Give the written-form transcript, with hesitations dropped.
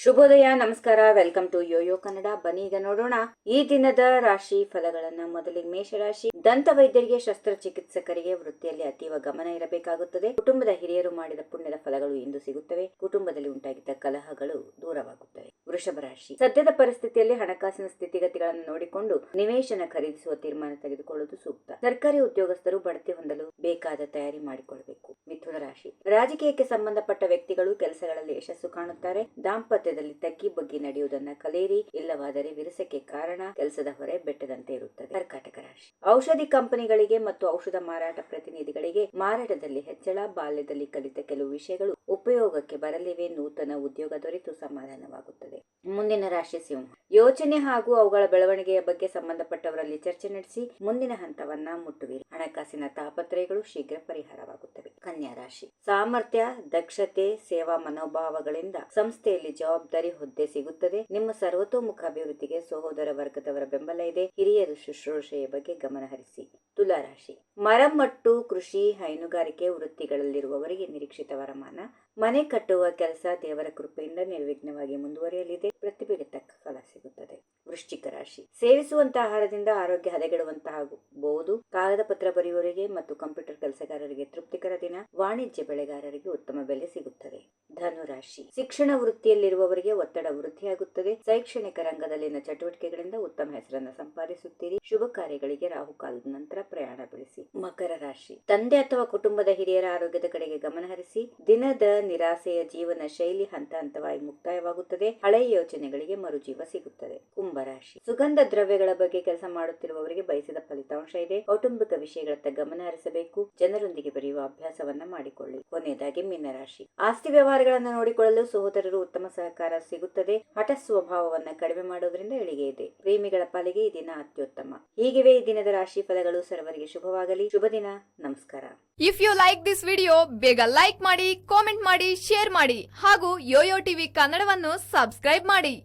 ಶುಭೋದಯ, ನಮಸ್ಕಾರ. Welcome to Yoyo Kannada. ಬನ್ನಿ ಈಗ ನೋಡೋಣ ಈ ದಿನದ ರಾಶಿ ಫಲಗಳನ್ನ. ಮೊದಲಿಗೆ ಮೇಷರಾಶಿ. ದಂತ ವೈದ್ಯರಿಗೆ, ಶಸ್ತ್ರಚಿಕಿತ್ಸಕರಿಗೆ ವೃತ್ತಿಯಲ್ಲಿ ಅತೀವ ಗಮನ ಇರಬೇಕಾಗುತ್ತದೆ. ಕುಟುಂಬದ ಹಿರಿಯರು ಮಾಡಿದ ಪುಣ್ಯದ ಫಲಗಳು ಇಂದು ಸಿಗುತ್ತವೆ. ಕುಟುಂಬದಲ್ಲಿ ಉಂಟಾಗಿದ್ದ ಕಲಹಗಳು ದೂರವಾಗುತ್ತವೆ. ವೃಷಭ ರಾಶಿ. ಸದ್ಯದ ಪರಿಸ್ಥಿತಿಯಲ್ಲಿ ಹಣಕಾಸಿನ ಸ್ಥಿತಿಗತಿಗಳನ್ನು ನೋಡಿಕೊಂಡು ನಿವೇಶನ ಖರೀದಿಸುವ ತೀರ್ಮಾನ ತೆಗೆದುಕೊಳ್ಳುವುದು ಸೂಕ್ತ. ಸರ್ಕಾರಿ ಉದ್ಯೋಗಸ್ಥರು ಬಡ್ತಿ ಹೊಂದಲು ಬೇಕಾದ ತಯಾರಿ ಮಾಡಿಕೊಳ್ಳಬೇಕು. ಮಿಥುನ ರಾಶಿ. ರಾಜಕೀಯಕ್ಕೆ ಸಂಬಂಧಪಟ್ಟ ವ್ಯಕ್ತಿಗಳು ಕೆಲಸಗಳಲ್ಲಿ ಯಶಸ್ಸು ಕಾಣುತ್ತಾರೆ. ದಾಂಪತ್ಯದಲ್ಲಿ ತಗ್ಗಿ ಬಗ್ಗಿ ನಡೆಯುವುದನ್ನ ಕಲಿಯಿರಿ, ಇಲ್ಲವಾದರೆ ವಿರಸಕ್ಕೆ ಕಾರಣ ಕೆಲಸದ ಹೊರೆ ಬೆಟ್ಟದಂತೆ ಇರುತ್ತದೆ. ಕರ್ಕಾಟಕ ರಾಶಿ. ಔಷಧಿ ಕಂಪನಿಗಳಿಗೆ ಮತ್ತು ಔಷಧ ಮಾರಾಟ ಪ್ರತಿನಿಧಿಗಳಿಗೆ ಮಾರಾಟದಲ್ಲಿ ಹೆಚ್ಚಳ, ಬಾಲ್ಯದಲ್ಲಿ ಕಲಿತ ಕೆಲವು ವಿಷಯಗಳು ಉಪಯೋಗಕ್ಕೆ ಬರಲಿವೆ. ನೂತನ ಉದ್ಯೋಗ ದೊರೆತು ಸಮಾಧಾನವಾಗುತ್ತದೆ. ಮುಂದಿನ ರಾಶಿ ಸಿಂಹ. ಯೋಚನೆ ಹಾಗೂ ಅವುಗಳ ಬೆಳವಣಿಗೆಯ ಬಗ್ಗೆ ಸಂಬಂಧಪಟ್ಟವರಲ್ಲಿ ಚರ್ಚೆ ನಡೆಸಿ ಮುಂದಿನ ಹಂತವನ್ನ ಮುಟ್ಟುವಿರಿ. ಹಣಕಾಸಿನ ತಾಪತ್ರಯಗಳು ಶೀಘ್ರ ಪರಿಹಾರವಾಗುತ್ತವೆ. ಕನ್ಯಾ ರಾಶಿ. ಸಾಮರ್ಥ್ಯ, ದಕ್ಷತೆ, ಸೇವಾ ಮನೋಭಾವಗಳಿಂದ ಸಂಸ್ಥೆಯಲ್ಲಿ ಜವಾಬ್ದಾರಿ ಹುದ್ದೆ ಸಿಗುತ್ತದೆ. ನಿಮ್ಮ ಸರ್ವತೋಮುಖ ಅಭಿವೃದ್ಧಿಗೆ ಸಹೋದರ ವರ್ಗದವರ ಬೆಂಬಲ ಇದೆ. ಹಿರಿಯರು ಶುಶ್ರೂಷೆಯ ಬಗ್ಗೆ ಗಮನ ಹರಿಸಿ. ತುಲಾ ರಾಶಿ. ಮರಮಟ್ಟು, ಕೃಷಿ, ಹೈನುಗಾರಿಕೆ ವೃತ್ತಿಗಳಲ್ಲಿರುವವರಿಗೆ ನಿರೀಕ್ಷಿತ ವರಮಾನ. ಮನೆ ಕಟ್ಟುವ ಕೆಲಸ ದೇವರ ಕೃಪೆಯಿಂದ ನಿರ್ವಿಘ್ನವಾಗಿ ಮುಂದುವರಿಯಲಿದೆ. ಪ್ರತಿಭೆಗೆ ತಕ್ಕ ಫಲ ಸಿಗುತ್ತದೆ. ವೃಶ್ಚಿಕ ರಾಶಿ. ಸೇವಿಸುವಂತಹ ಆಹಾರದಿಂದ ಆರೋಗ್ಯ ಹದಗೆಡುವಂತಾಗಬಹುದು. ಕಾಗದ ಪತ್ರ ಬರೆಯುವವರಿಗೆ ಮತ್ತು ಕಂಪ್ಯೂಟರ್ ಕೆಲಸಗಾರರಿಗೆ ತೃಪ್ತಿಕರ ದಿನ. ವಾಣಿಜ್ಯ ಬೆಳೆಗಾರರಿಗೆ ಉತ್ತಮ ಬೆಲೆ ಸಿಗುತ್ತದೆ. ಧನು ರಾಶಿ. ಶಿಕ್ಷಣ ವೃತ್ತಿಯಲ್ಲಿರುವವರಿಗೆ ಒತ್ತಡ ವೃದ್ಧಿಯಾಗುತ್ತದೆ. ಶೈಕ್ಷಣಿಕ ರಂಗದಲ್ಲಿನ ಚಟುವಟಿಕೆಗಳಿಂದ ಉತ್ತಮ ಹೆಸರನ್ನು ಸಂಪಾದಿಸುತ್ತೀರಿ. ಶುಭ ಕಾರ್ಯಗಳಿಗೆ ರಾಹುಕಾಲದ ನಂತರ ಪ್ರಯಾಣ ಬೆಳೆಸಿ. ಮಕರ ರಾಶಿ. ತಂದೆ ಅಥವಾ ಕುಟುಂಬದ ಹಿರಿಯರ ಆರೋಗ್ಯದ ಕಡೆಗೆ ಗಮನ ಹರಿಸಿ. ದಿನದ ನಿರಾಸೆಯ ಜೀವನ ಶೈಲಿ ಹಂತ ಹಂತವಾಗಿ ಮುಕ್ತಾಯವಾಗುತ್ತದೆ. ಹಳೆಯ ಯೋಚನೆಗಳಿಗೆ ಮರುಜೀವ ಸಿಗುತ್ತದೆ. ಕುಂಭರಾಶಿ. ಸುಗಂಧ ದ್ರವ್ಯಗಳ ಬಗ್ಗೆ ಕೆಲಸ ಮಾಡುತ್ತಿರುವವರಿಗೆ ಬಯಸಿದ ಫಲಿತಾಂಶ ಇದೆ. ಕೌಟುಂಬಿಕ ವಿಷಯಗಳತ್ತ ಗಮನ ಹರಿಸಬೇಕು. ಜನರೊಂದಿಗೆ ಬೆರೆಯುವ ಅಭ್ಯಾಸವನ್ನ ಮಾಡಿಕೊಳ್ಳಿ. ಕೊನೆಯದಾಗಿ ಮೀನರಾಶಿ. ಆಸ್ತಿ ವ್ಯವಹಾರಗಳನ್ನು ನೋಡಿಕೊಳ್ಳಲು ಸಹೋದರರು ಉತ್ತಮ ಸಹಕಾರ ಸಿಗುತ್ತದೆ. ಹಠ ಸ್ವಭಾವವನ್ನ ಕಡಿಮೆ ಮಾಡೋದ್ರಿಂದ ಏಳಿಗೆ ಇದೆ. ಪ್ರೇಮಿಗಳ ಪಾಲಿಗೆ ಈ ದಿನ ಅತ್ಯುತ್ತಮ. ಹೀಗಿವೆ ಈ ದಿನದ ರಾಶಿ ಫಲಗಳು. ಸರ್ವರಿಗೆ ಶುಭವಾಗಲಿ. ಶುಭ ದಿನ. ನಮಸ್ಕಾರ. If you like this video, ಬೇಗ ಲೈಕ್ ಮಾಡಿ, ಕಾಮೆಂಟ್ ಮಾಡಿ, ಶೇರ್ ಮಾಡಿ ಹಾಗೂ ಯೋಯೋ ಟಿವಿ ಕನ್ನಡವನ್ನು ಸಬ್ಸ್ಕ್ರೈಬ್ ಮಾಡಿ.